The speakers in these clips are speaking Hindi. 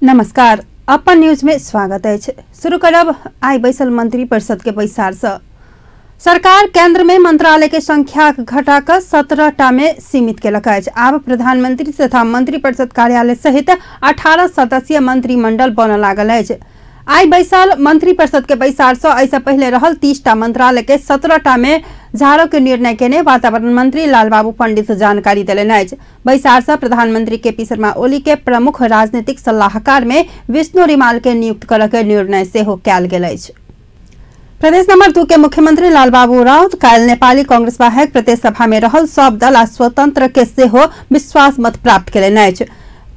नमस्कार, अपन न्यूज में स्वागत है। शुरू करब आई बैसल मंत्री परिषद के बैसार से। सरकार केंद्र में मंत्रालय के संख्या घटाकर 17टा में सीमित केलक अछि। आब प्रधानमंत्री तथा मंत्री परिषद कार्यालय सहित 18 सदस्यीय मंत्रिमंडल बनल लागल अछि। आई बैसाल मंत्री परिषद के बैसार से ऐसा पहले रहल 30टा मंत्रालय के 17टा में झाड़ो के निर्णय केने वातावरण मंत्री लालबाबू पंडित जानकारी दिलेन अछि। बैसार से प्रधानमंत्री केपी शर्मा ओली के प्रमुख राजनीतिक सलाहकार में विष्णु रिमाल के नियुक्त करय के निर्णय सेहो कयल गेल अछि। प्रदेश नंबर 2 के मुख्यमंत्री लालबाबू राउत काल्हि नेपाली कांग्रेस बाहेक प्रदेश सभा में रहल सब दल आ स्वतंत्र के सेहो विश्वास मत प्राप्त केलनि अछि।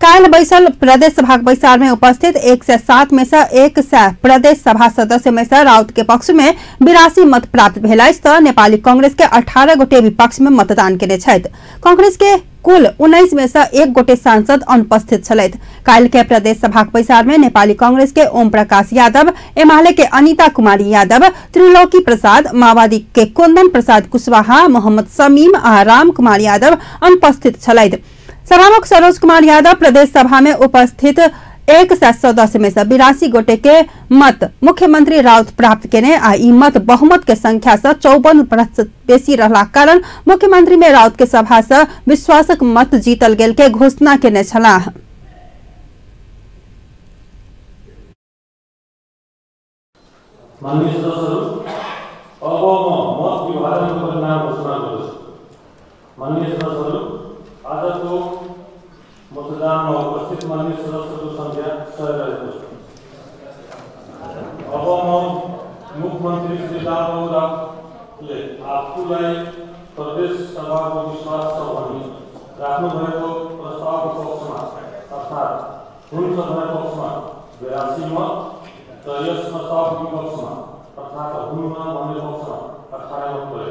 काल्हि बैसल प्रदेश सभा बैसार में उपस्थित 107 में से 100 प्रदेश सभा सदस्य में से राउत के पक्ष में 82 मत प्राप्त भेल अछि तऽ नेपाली कांग्रेस के 18 गोटे विपक्ष में मतदान केने छथि। कांग्रेस के कुल 19 में से 1 गोटे सांसद अनुपस्थित छलथि। काल्हि के प्रदेश सभा बैसार में नेपाली कांग्रेस के ओम प्रकाश यादव, एमाले के अनिता कुमारी यादव, त्रिलोकी प्रसाद, माओवादी के कुंदन प्रसाद कुशवाहा, मोहम्मद शमीम आ राम कुमार यादव अनुपस्थित छलथि। सभामुख सरोज कुमार यादव प्रदेश सभा में उपस्थित 100 सदस्य में से 82 गोटे के मत मुख्यमंत्री राउत प्राप्त केने आ ई मत बहुमत के संख्या से 54% बेसी रहला कारण मुख्यमंत्री में राउत के सभा से विश्वासक मत जीतल गेल के घोषणा केने छलाह। मतदान में उपस्थित माननीय सदस्यों की संख्या 100 रहेको छ। अब मुख्यमंत्री श्री लालबाबू राउतले आफूलाई प्रदेश सभाको विश्वास छ भनी राख्नु भएको प्रस्तावको पक्षमा अर्थात् हुन्छ भन्ने पक्षमा 82 मत र यस प्रस्तावको विपक्षमा अर्थात् हुन्न भन्ने पक्षमा 18 मत परे।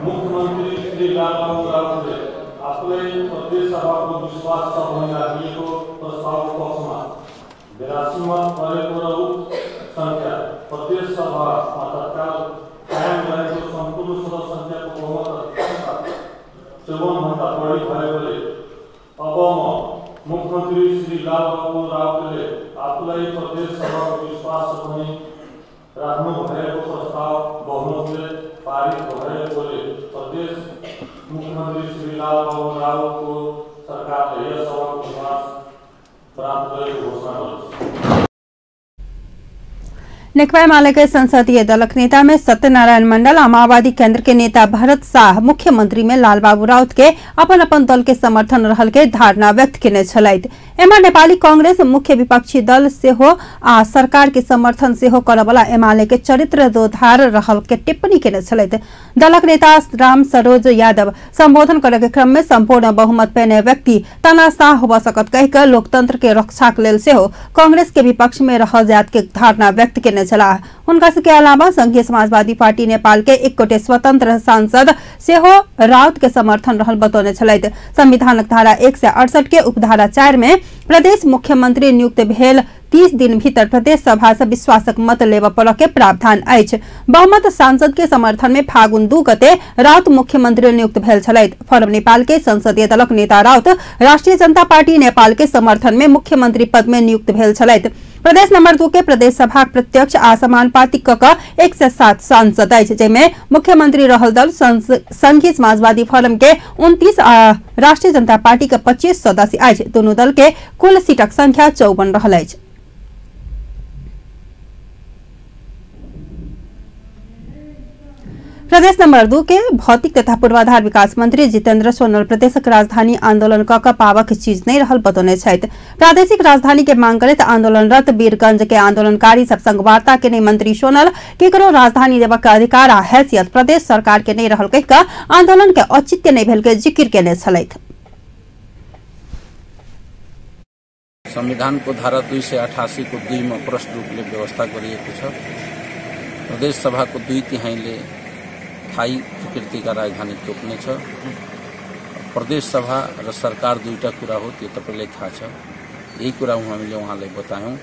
मुख्यमंत्री श्री लालबाबू राउतले आफूलाई प्रदेश सभाको विश्वास छ भनी राखिएको प्रस्तावको पक्षमा 82 मत परेको र उक्त संख्या प्रदेश सभामा तत्काल कायम रहेको सम्पूर्ण सदस्य संख्याको बहुमत 54 भन्दा बढी भएकोले अब मुख्यमंत्री श्री लालबाबू राउतले आफूलाई प्रदेश सभाको विश्वास छ भनी राख्नु भएको प्रस्ताव बहुमतले पारित भएकोले प्रदेश मुख्यमंत्री श्री लालबाबू राउत को सरकारले यस सभाको विश्वास प्राप्त गरेको घोषणा गर्छ। नेकपा एमाले के संसदीय दलक नेता में सत्यनारायण मंडल और माओवादी केंद्र के नेता भरत शाह मुख्यमंत्री में लालबाबू राउत के अपन दल के समर्थन रहल के धारणा व्यक्त केने छलथि। एम्हर नेपाली कांग्रेस मुख्य विपक्षी दल सेहो आ सरकार के समर्थन सेहो करबला एमाले के चरित्र दोधार रहल के टिप्पणी केने छलथि। दलक नेता राम सरोज यादव संबोधन करे के क्रम में संपूर्ण बहुमत पेने व्यक्ति तनाशाह हो सकत कह के लोकतंत्र के रक्षा के लेल सेहो कांग्रेस के विपक्ष में रहल जात के धारणा व्यक्त केने छलाह। उनका के अलावा संघीय समाजवादी पार्टी नेपाल के 1 गोटे स्वतंत्र सांसद सेहो राउत के समर्थन रहल बतौने छलथि। संविधानक धारा 168 के उपधारा 4 में प्रदेश मुख्यमंत्री नियुक्त भेल 30 दिन भीतर प्रदेश सभा से विश्वासक मत लेब पड़ के प्रावधान अछि। बहुमत सांसद के समर्थन में फागुन 2 गते राउत मुख्यमंत्री नियुक्त भेल छलथि। फॉरम नेपाल के संसदीय दलक नेता राउत राष्ट्रीय जनता पार्टी नेपाल के समर्थन में मुख्यमंत्री पद में नियुक्त भेल छलथि। प्रदेश नंबर 2 के प्रदेश सभा प्रत्यक्ष आ समानुपातिक क 107 सांसद अछि, जेमे मुख्यमंत्री रहल दल संघीय समाजवादी फोरम के 29 आ राष्ट्रीय जनता पार्टी के 25 सदस्य अछि। दोनों दल के कुल सीटक संख्या 54 रहल अछि। प्रदेश नंबर 2 के भौतिक तथा पूर्वाधार विकास मंत्री जितेंद्र सोनल प्रदेशक राजधानी आंदोलन क पावक चीज नहीं रहल बतौने छथि। प्रादेशिक राजधानी के मांग करैत आंदोलनरत वीरगंज के आंदोलनकारी सब संग वार्ता के मंत्री सोनल केकरो राजधानी देबक के अधिकार आ हैसियत प्रदेश सरकार के नहीं रहल कह के आंदोलन के औचित्य नहीं भेल के जिक्र केने छलथि। संविधान को धारा 288 को 2 में प्रश्न रूप में व्यवस्था गरिएको छ। प्रदेश सभा को 2/3 स्थायी प्रकृति का राजधानी तोक्ने छ। प्रदेश सभा र सरकार दुईटा कुरा हो, त्यो तपाईलाई थाहा छ। यही कुरा हामीले उहाँलाई बतायौं।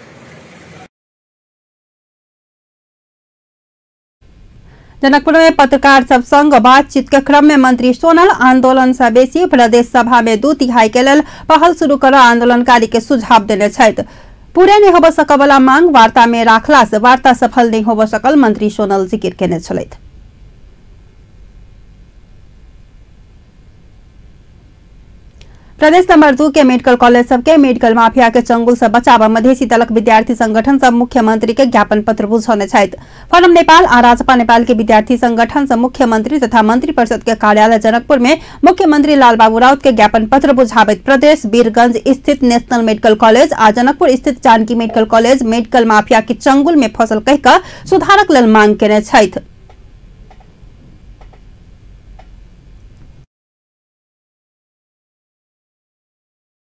जनकपुर में पत्रकार सब संग बातचीत के क्रम में मंत्री सोनल आंदोलन से बेसी प्रदेश सभा में 2/3 के लेल पहल शुरू कर आंदोलनकारी के सुझाव देने छथि। पूरे नहीं होब सकवला मांग वार्ता में राखला से वार्ता सफल नहीं होब सकल मंत्री सोनल जिक्र केने छलथि। प्रदेश नंबर 2 के मेडिकल कॉलेज सबके मेडिकल माफिया के चंगुल से बचाव मधेसी दलक विद्यार्थी संगठन सब मुख्यमंत्री के ज्ञापन पत्र बुझौने छथि। फोरम नेपाल आ राजपा नेपाल के विद्यार्थी संगठन से मुख्यमंत्री तथा मंत्री परिषद के कार्यालय जनकपुर में मुख्यमंत्री लालबाबू राउत के ज्ञापन पत्र बुझावित प्रदेश वीरगंज स्थित नेशनल मेडिकल कॉलेज आ जनकपुर स्थित Janaki medical college medical mafia के चंगुल में फसल कहिक सुधारक लेल मांग केने छथि।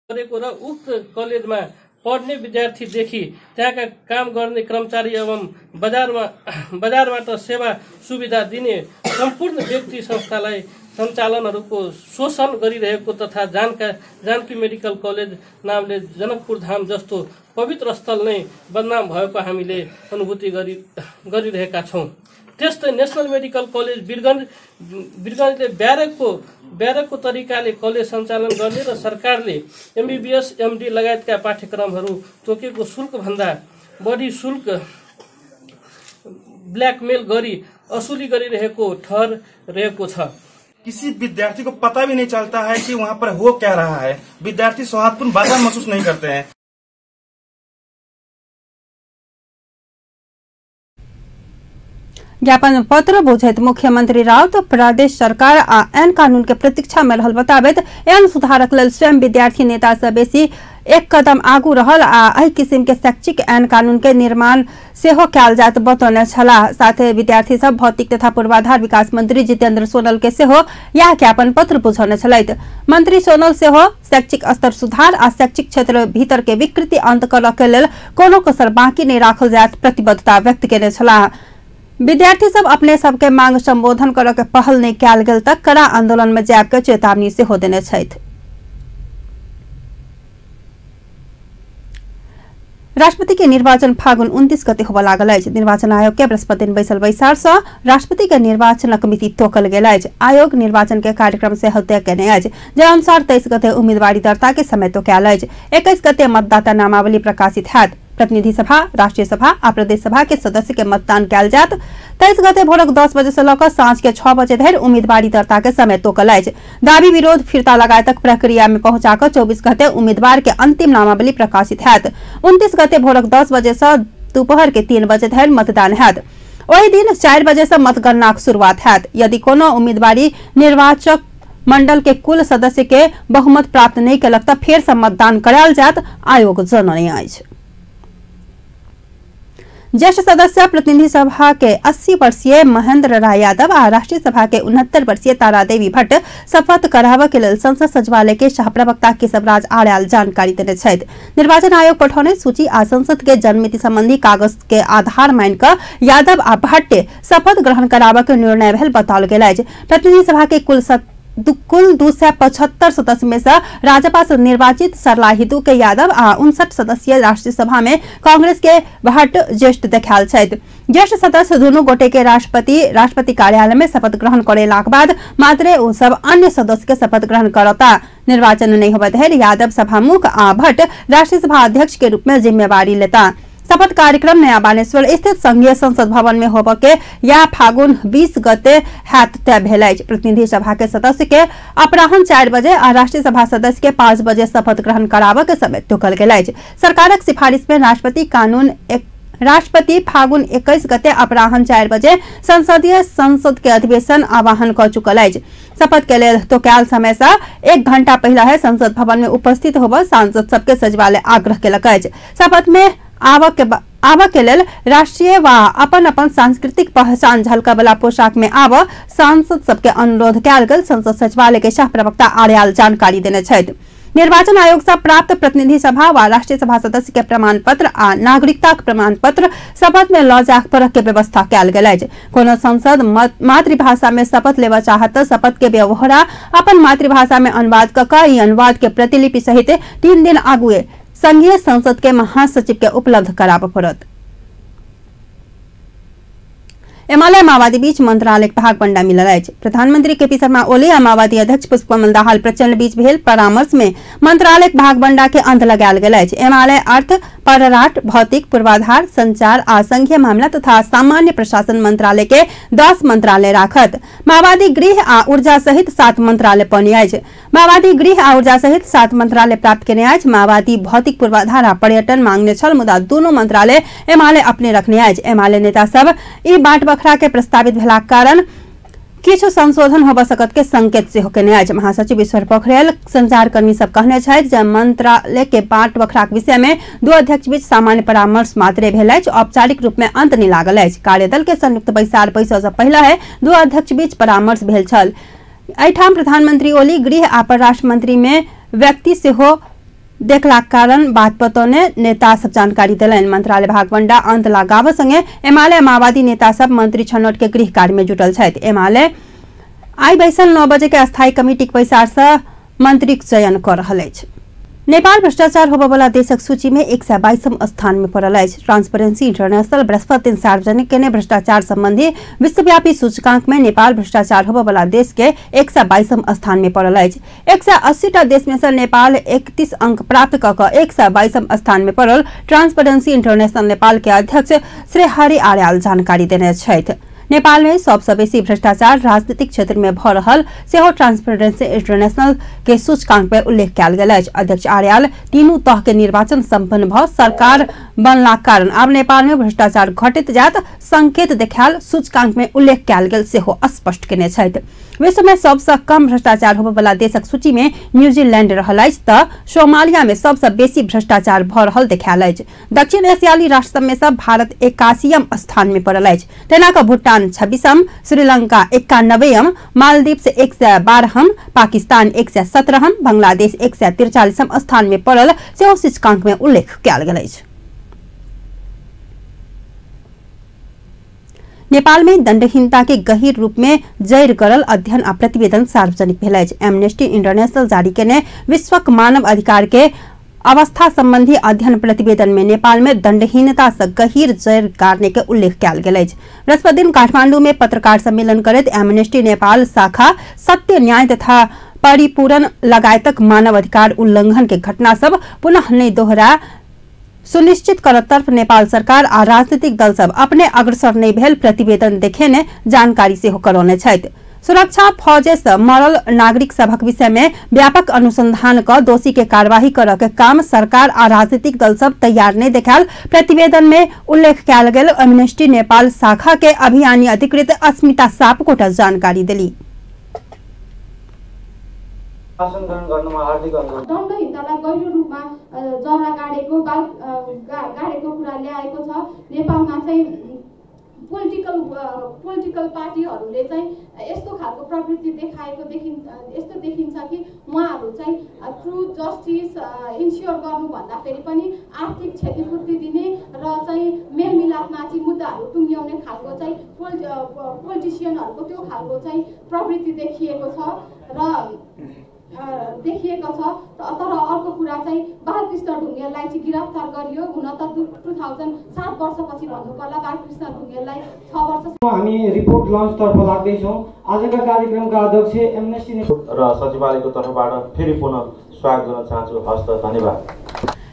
उक्त कलेजमा पढ्ने विद्यार्थीदेखि त्यहाँका काम गर्ने कर्मचारी एवं बजारबाट सेवा सुविधा दिने सम्पूर्ण व्यक्ति संस्थालाई सञ्चालनहरूको शोषण गरिरहेको तथा जानकी मेडिकल कलेज नामले जनकपुर धाम जस्तो पवित्र स्थल नै बदनाम भएको हामीले अनुभूति गरिरहेका छौँ। त्यस्तै नेशनल मेडिकल कलेज वीरगञ्जले ब्यारेकको तरिकाले कलेज सञ्चालन गर्ने र सरकारले एमबीबीएस एमडी लगायतका पाठ्यक्रमहरू तोकेको शुल्कभन्दा बढी शुल्क ब्ल्याकमेल गरी असुली गरिरहेको ठहर रहेको छ। किसी विद्यार्थी को पता भी नहीं चलता है कि वहाँ पर हो क्या रहा है। विद्यार्थी सौहार्दपूर्ण वातावरण महसूस नहीं करते हैं। ज्ञापन पत्र बुझैत मुख्यमंत्री राउत प्रदेश सरकार आ ऐन कानून के प्रतीक्षा में रहल बताबैत ऐन सुधारक लेल स्वयं विद्यार्थी नेता से बेसी एक कदम आगू रहल आ एहि किसिम के शैक्षिक ऐन कानून के निर्माण सेहो कयल जात बतौने छलाह। साथे विद्यार्थी सब भौतिक तथा पूर्वाधार विकास मंत्री जितेंद्र सोनल के सेहो यह ज्ञापन पत्र बुझौने छलथि। मंत्री सोनल सेहो शैक्षिक स्तर सुधार आ शैक्षिक क्षेत्र भीतर के विकृति अंत करय के लेल कोनो कसर बाकी नहीं राखल जात प्रतिबद्धता व्यक्त केने छलाह। विद्यार्थी सब अपने सबके मांग संबोधन करय के पहल नहीं कयल गेल तक कड़ा आंदोलन में जाब के चेतावनी सेहो देने छथि। राष्ट्रपति के निर्वाचन फागुन 29 गते होबय लागल अछि। निर्वाचन आयोग के बृहस्पति दिन बैसल बैसार से राष्ट्रपति के निर्वाचनक मिति तोकल गेल अछि। आयोग निर्वाचन के कार्यक्रम से तय केने अछि जे अनुसार 23 गते उम्मीदवारी दर्ता के समय तोकल अछि। 21 गते मतदाता नामावली प्रकाशित हैत। प्रतिनिधि सभा, राष्ट्रीय सभा आ प्रदेश सभा के सदस्य के मतदान कयल जात। 23 गते भोरक 10 बजे से लऽ साँझ के 6 बजे धरि उम्मीदवारी दर्ता के समय तोकल अछि। दावी विरोध फिरता लगायतक प्रक्रिया में पहुंचाकर 24 गते उम्मीदवार के अंतिम नामावली प्रकाशित हैत। 29 गते भोरक 10 बजे से दोपहर के 3 बजे धरि मतदान हैत। ओहि दिन 4 बजे से मतगणनाक शुरुआत हैत। यदि कोनो उम्मीदवारी निर्वाचक मंडल के कुल सदस्य के बहुमत प्राप्त नहीं कयलक तऽ फेर से मतदान करायल जात, आयोग जनौने अछि। ज्येष्ठ सदस्य प्रतिनिधि सभा के 80 वर्षीय महेंद्र राय यादव आ राष्ट्रीय सभा के 69 वर्षीय तारा देवी भट्ट शपथ कराबय के लेल संसद सचिवालय के सहप्रवक्ता केशवराज आर्याल जानकारी देने छथि। निर्वाचन आयोग पठौने सूची आ संसद के जन्मतिथि संबंधी कागज के आधार मान कऽ यादव आ भट्ट शपथ ग्रहण कराबय के निर्णय भेल बताओल गेल अछि। प्रतिनिधि सभा के कुल 275 सदस्य में से राज्यसभा से निर्वाचित सरला हितू के यादव आ 59 सदस्यीय राष्ट्रीय सभा में कांग्रेस के भट्ट ज्येष्ठ देखाल छथि। ज्येष्ठ सदस्य दुनू गोटे के राष्ट्रपति कार्यालय में शपथ ग्रहण करेलाक बाद मात्र ओ सब अन्य सदस्य के शपथ ग्रहण करता। निर्वाचन नहीं होबय धरि यादव सभामुख आ भट्ट राष्ट्रीय सभा अध्यक्ष के रूप में जिम्मेवारी लेता। शपथ कार्यक्रम नया बानेश्वर स्थित संघीय संसद भवन में होबय के या फागुन 20 गते हैत तय भेल अछि। प्रतिनिधि सभा के सदस्य के अपराह्न 4 बजे आ राष्ट्रीय सभा सदस्य के 5 बजे शपथ ग्रहण कराबय के समय तोकल गेल अछि। सरकारक सिफारिश में राष्ट्रपति फागुन 21 गते अपराह्न 4 बजे संसद के अधिवेशन आह्वान कर चुकल अछि। शपथ के लेल तोकल समय से 1 घंटा पहले संसद भवन में उपस्थित होबय सांसद सबके सचिवालय आग्रह केलक अछि। शपथ में आबऽ के लेल राष्ट्रीय वा अपन सांस्कृतिक पहचान झलका वाला पोशाक में आबऽ सांसद सबके अनुरोध कयल गेल संसद सचिवालय के सह प्रवक्ता आर्याल जानकारी देने छथि। निर्वाचन आयोग से प्राप्त प्रतिनिधि सभा वा राष्ट्रीय सभा सदस्य के प्रमाण पत्र आ नागरिकता प्रमाण पत्र शपथ में लऽ जा परख के व्यवस्था कयल गेल अछि। कोनो संसद मातृभाषा में शपथ लेबऽ चाहत शपथ के व्यवहार अपन मातृभाषा में अनुवाद कऽ ई अनुवाद के प्रतिलिपि सहित 3 दिन आगुए संघीय संसद के महासचिव के उपलब्ध कराबऽ पड़त। एमाले माओवादी बीच मंत्रालय भागबंडा मिलल अछि। प्रधानमंत्री केपी शर्मा ओली आ माओवादी अध्यक्ष पुष्पकमल दाहाल प्रचंड बीच भेल परामर्श में मंत्रालय भागबंडा के अंत लगायल गेल अछि। एमाले अर्थ, परराष्ट्र, भौतिक, पूर्वाधार, संचार आ संघीय मामला तथा सामान्य प्रशासन मंत्रालय के 10 मंत्रालय राखत। माओवादी गृह आ ऊर्जा सहित 7 मंत्रालय बने अछि। माओवादी गृह आ ऊर्जा सहित 7 मंत्रालय प्राप्त केने अछि। माओवादी भौतिक, पूर्वाधार आ पर्यटन मांगने छल, मुदा दोनों मंत्रालय एमाले अपने रखने अछि। एमाले नेता सब ई बाट बखरा के प्रस्तावित भेलाक कारण किछु संशोधन होबऽ सकत के संकेत सेहो केने अछि। महासचिव ईश्वर पोखरेल संचारकर्मी सब कहने छथि जे मंत्रालय के बाट बखराक विषय में दू अध्यक्ष बीच सामान्य परामर्श मात्रे भेल अछि, औपचारिक रूप में अंत नहि लागल अछि। कार्यदल के संयुक्त बैसार बैसऽ सँ पहिने दू अध्यक्ष बीच परामर्श भेल छल। एहिठाम प्रधानमंत्री ओली गृह आ परराष्ट्र मंत्री में व्यक्ति सेहो देखलाक कारण बात बतौने नेता सब जानकारी देलनि। मंत्रालय भागबंडा अंत लगाबऽ संगे एमाले माओवादी नेता सब मंत्री छनौट के गृह कार्य में जुटल छथि। एमाले आई बैसल 9 बजे के स्थायी कमिटी के बैसार से मंत्री चयन कर रहल अछि। नेपाल भ्रष्टाचार होबऽ वाला देशक सूची में 122वां स्थान में पड़ल अछि। ट्रांसपेरेंसी इंटरनेशनल बृहस्पति दिन सार्वजनिक केने भ्रष्टाचार संबंधी विश्वव्यापी सूचकांक में नेपाल भ्रष्टाचार होबऽ वाला देश के 122वां स्थान में पड़ल अछि। 180टा देश में से नेपाल 31 अंक प्राप्त क 122वां स्थान में पड़ल ट्रांसपेरेंसी इंटरनेशनल नेपाल के अध्यक्ष श्री हरि आर्याल जानकारी देने छथि। नेपाल में सबसे बेसी भ्रष्टाचार राजनीतिक क्षेत्र में भ रहल सेहो ट्रांसपेरेंसी इंटरनेशनल के सूचकांक में उल्लेख कयल गेल अछि। अध्यक्ष आर्याल तीनू तह के निर्वाचन संपन्न भ सरकार बनलाक कारण आब नेपाल में भ्रष्टाचार घटित जायत संकेत देखायल सूचकांक में उल्लेख कयल गेल सेहो स्पष्ट केने छथि। विश्व में सबसे कम भ्रष्टाचार होबऽ वाला देशक सूची में न्यूजीलैंड रहल अछि त सोमालिया में सबसे बेसी भ्रष्टाचार भ रहल देखायल अछि। दक्षिण एशियाई राष्ट्र सब में से भारत 81वां स्थान में पड़ल अछि। तेना क भूटान 26वां, श्रीलंका 91वां, मालदीव से 112वां, पाकिस्तान 117वां, बांग्लादेश 143वां स्थान में पड़ल सेहो सूचकांक में उल्लेख कयल गेल अछि। नेपाल में दंडहीनता के गहीर रूप में जैर करल अध्ययन आ प्रतिवेदन सार्वजनिक भेल अछि। एमनेस्टी इंटरनेशनल जारी केने विश्वक मानव अधिकार के अवस्था संबंधी अध्ययन प्रतिवेदन में नेपाल में दंडहीनता से गहीर जैर गाड़ने के उल्लेख कयल गेल अछि। बृहस्पति दिन काठमांडू में पत्रकार सम्मेलन करैत एमनेस्टी नेपाल शाखा सत्य, न्याय तथा परिपूरण लगायतक मानव अधिकार उल्लंघन के घटना सब पुनः नहीं दोहरा सुनिश्चित करत तरफ नेपाल सरकार आ राजनीतिक दल सब अपने अग्रसर नहीं भेल प्रतिवेदन देखेने जानकारी सेहो करौने छथि। सुरक्षा फौजे से मरल नागरिक सभक विषय में व्यापक अनुसंधान क दोषी के कार्यवाही करऽ के काम सरकार आ राजनीतिक दल सब तैयार नहीं देखायल प्रतिवेदन में उल्लेख कयल गेल। एमनेस्टी नेपाल शाखा के अभियानी अधिकृत अस्मिता सापकोटा जानकारी देली। दण्डहीनतालाई गहिरो रूपमा जरा गाडेको कुरा ल्याएको छ। नेपालमा चाहिँ पोलिटिकल पार्टीहरूले चाहिँ यस्तो खालको प्रवृत्ति यस्तो देखिन्छ कि उहाँहरू चाहिँ ट्रुथ, जस्टिस इन्स्योर गर्नु भन्दाखेरि पनि आर्थिक क्षतिपूर्ति दिने र चाहिँ मेलमिलापमाथि मुद्दाहरू टुङ्ग्याउने खालको चाहिँ पोलिटिसियनहरूको त्यो खालको चाहिँ प्रवृत्ति देखिएको छ। तर अर्को कुरा चाहिँ बालकृष्ण ढुङ्गेललाई चाहिँ गिरफ्तार गरियो। हुन त 2007 वर्षपछि भन्नुपर्ला बालकृष्ण ढुङ्गेललाई 6 वर्ष। हामी रिपोर्ट लन्च तर्फ लाग्दैछौँ। आजका कार्यक्रमका अध्यक्ष एमनेस्टी र सचिवालयको तर्फबाट फेरि पुनः स्वागत गर्न चाहन्छु। हस्त धन्यवाद।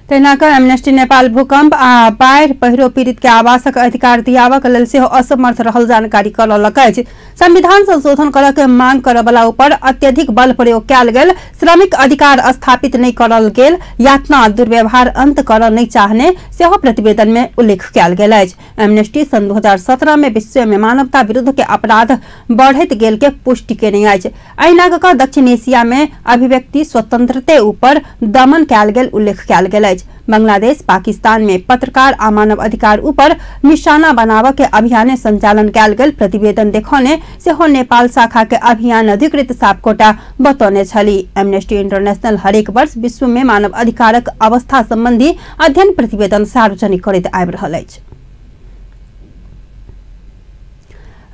तेना क एमनेस्टी नेपाल भूकंप आ बाढ़ पहिरो पीड़ित के आवासक अधिकार दियावक लेल सेहो असमर्थ रहल जानकारी करलक अछि। संविधान संशोधन करऽ के मांग करऽ वाला ऊपर अत्यधिक बल प्रयोग कयल गेल, श्रमिक अधिकार स्थापित नहीं करल गेल, यातना दुर्व्यवहार अंत करऽ नहीं चाहने सेहो प्रतिवेदन में उल्लेख कयल गेल अछि। एमनेस्टी सन 2017 में विश्व में मानवता विरुद्ध के अपराध बढ़ैत गेल के पुष्टि केने अछि। अहिना क दक्षिण एशिया में अभिव्यक्ति स्वतंत्रता ऊपर दमन कयल गेल उल्लेख कयल गेल। बांग्लादेश, पाकिस्तान में पत्रकार आ मानव अधिकार ऊपर निशाना बनाव के अभियान संचालन कयल गेल प्रतिवेदन देखौने सेहो नेपाल शाखा के अभियान अधिकृत सापकोटा बतौने छली। एमनेस्टी इंटरनेशनल हरेक वर्ष विश्व में मानव अधिकारक अवस्था संबंधी अध्ययन प्रतिवेदन सार्वजनिक करैत आबि रहल अछि।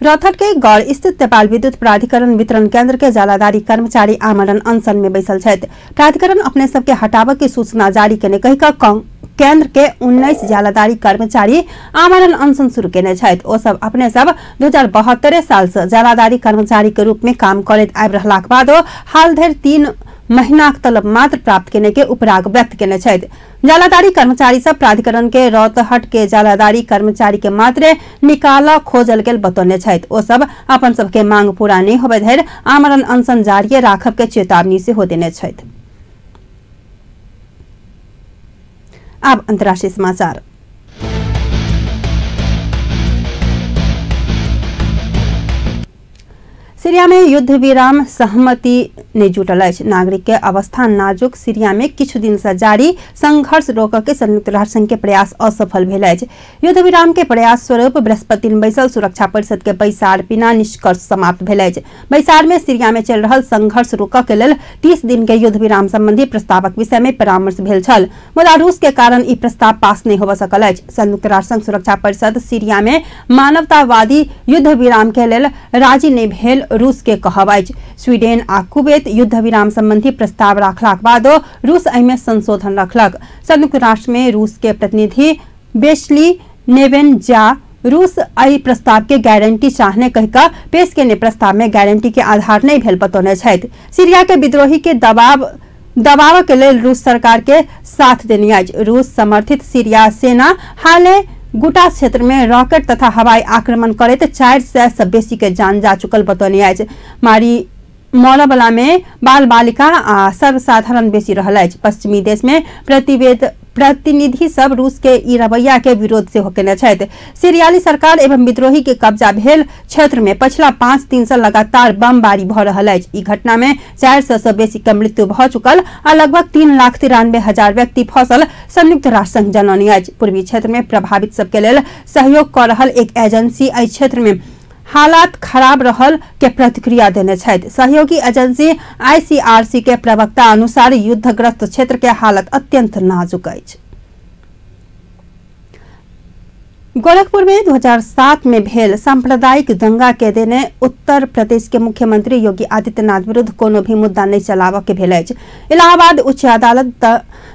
रौतहट के गौड़ स्थित नेपाल विद्युत प्राधिकरण वितरण केंद्र के जालादारी कर्मचारी आमरण अनशन में बैसल छथि। प्राधिकरण अपने सबके हटाव के सूचना जारी केने कहि केंद्र के 19 जालादारी कर्मचारी आमरण अनशन शुरू केने छथि। ओ सब अपने सब 2072 साल से जालादारी कर्मचारी के रूप में काम करैत आबि रहलाक बादो हाल धरि 3 महीनाक तलब मात्र प्राप्त केने के उपराग व्यक्त केने छथि। जालादारी कर्मचारी सब प्राधिकरण के रौतहट के जालादारी कर्मचारी के मात्र निकाला खोजल गेल बतौने छथि। ओ सब अपन सबके मांग पूरा नहीं होबे धरि आमरण अनशन जारी राखब के चेतावनी सेहो देने छथि। अब अंतर्राष्ट्रीय समाचार। सीरिया में युद्ध विराम सहमति ने जुटल अछि। नागरिक के अवस्था नाजुक सीरिया में किछु दिन से जारी संघर्ष रोकऽ के संयुक्त राष्ट्र संघ के प्रयास असफल भेल अछि। युद्ध विराम के प्रयास स्वरूप बृहस्पति दिन बैसल सुरक्षा परिषद के बैसार बिना निष्कर्ष समाप्त भेल अछि। बैसार में सीरिया में चलि रहल संघर्ष रोकऽ के लेल 30 दिन के युद्ध विराम संबंधी प्रस्तावक विषय में परामर्श भेल छल, मुदा रूस के कारण ई प्रस्ताव पास नहीं होबऽ सकल अछि। संयुक्त राष्ट्र संघ सुरक्षा परिषद सीरिया में मानवतावादी युद्ध विराम के लेल राजी नहीं भेल रूस के कहब अछि। स्वीडेन आ कुवैत युद्ध विराम संबंधी प्रस्ताव राखलाक बादो रूस एहिमे संशोधन रखलक। संयुक्त राष्ट्र में रूस के प्रतिनिधि बेस्ली नेवेनजा रूस एहि प्रस्ताव के गारंटी चाहने कहिका पेश केने प्रस्ताव में गारंटी के आधार नहीं भेल बतौने छथि। सीरिया के विद्रोही के दबाव के लेल रूस सरकार के साथ देने अछि। रूस समर्थित सीरिया सेना हाले गुटा क्षेत्र में रॉकेट तथा हवाई आक्रमण करैत 400 से बेसी के जान जा चुकल बतौने अछि। मौलबला में बाल बालिका आ सर्वसाधारण बेसी रहल अछि। पश्चिमी देश में प्रतिनिधि सब रूस के ई रवैया के विरोध से केने छथि। सीरियाली सरकार एवं विद्रोही के कब्जा भेल क्षेत्र में पछिला 5 दिन से लगातार बमबारी भ रहल अछि। ई घटना में 400 से बेसी के मृत्यु भ चुकल आ लगभग 3,93,000 व्यक्ति फंसल संयुक्त राष्ट्र संघ जनौने अछि। पूर्वी क्षेत्र में प्रभावित सबके लेल सहयोग कर रहल एक एजेंसी एहि क्षेत्र में हालात खराब रहल के प्रतिक्रिया देने छथि। सहयोगी एजेंसी ICRC के प्रवक्ता अनुसार युद्धग्रस्त क्षेत्र के हालत अत्यंत नाजुक अछि। गोरखपुर में 2007 में भेल सांप्रदायिक दंगा के देने उत्तर प्रदेश के मुख्यमंत्री योगी आदित्यनाथ विरुद्ध कोनो भी मुद्दा नहीं चलाबऽ के भेल अछि। इलाहाबाद उच्च अदालत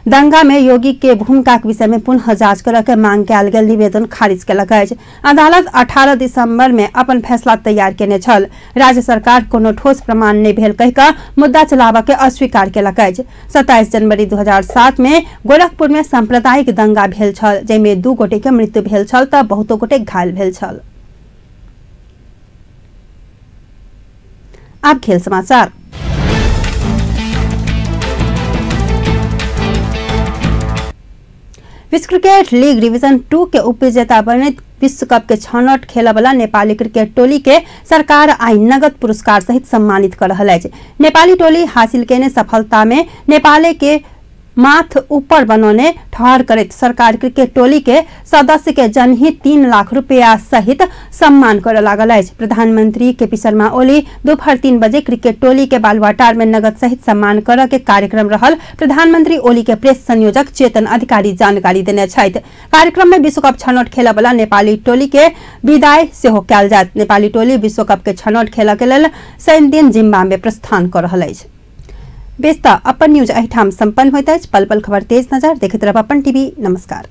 दंगा में योगी के भूमिका के विषय में पुनः जांच करऽ के मांग कयल गेल निवेदन खारिज केलक अछि। अदालत 18 दिसंबर में अपन फैसला तैयार केने छल। राज्य सरकार कोनो ठोस प्रमाण नहीं भेल कहिका मुद्दा चलाबऽ के अस्वीकार केलक अछि। 27 जनवरी 2007 में गोरखपुर में सांप्रदायिक दंगा भेल छल, जैमे 2 गोटे के मृत्यु भेल छल तऽ बहुतो गोटे घायल भेल छल। अब खेल समाचार। विश्व क्रिकेट लीग डिवीजन 2 के उपविजेता बनैत विश्व कप के छनौट खेलऽ वाला नेपाली क्रिकेट टोली के सरकार आई नगद पुरस्कार सहित सम्मानित कर रहल अछि। नेपाली टोली हासिल केने सफलता में नेपाले के माथ ऊपर बनौने ठहर करैत सरकार क्रिकेट टोली के सदस्य के जनहित 3 लाख रुपया सहित सम्मान कर लागल अछि। प्रधानमंत्री केपी शर्मा ओली दोपहर 3 बजे क्रिकेट टोली के बालुवाटार में नगद सहित सम्मान करऽ के कार्यक्रम रहल। प्रधानमंत्री ओली के प्रेस संयोजक चेतन अधिकारी जानकारी देने छथि। कार्यक्रम में विश्व कप छनौट खेलऽ वाला नेपाली टोली के विदाई सेहो कयल जायत। नेपाली टोली विश्व कप के छनौट खेलऽ के लेल शनि दिन जिम्बाब्वे प्रस्थान कर रहल अछि। बेस्ता अपन न्यूज एहिठाम संपन्न होइत अछि। पल पल खबर तेज नजर देखैत रहब अपन टीवी। नमस्कार।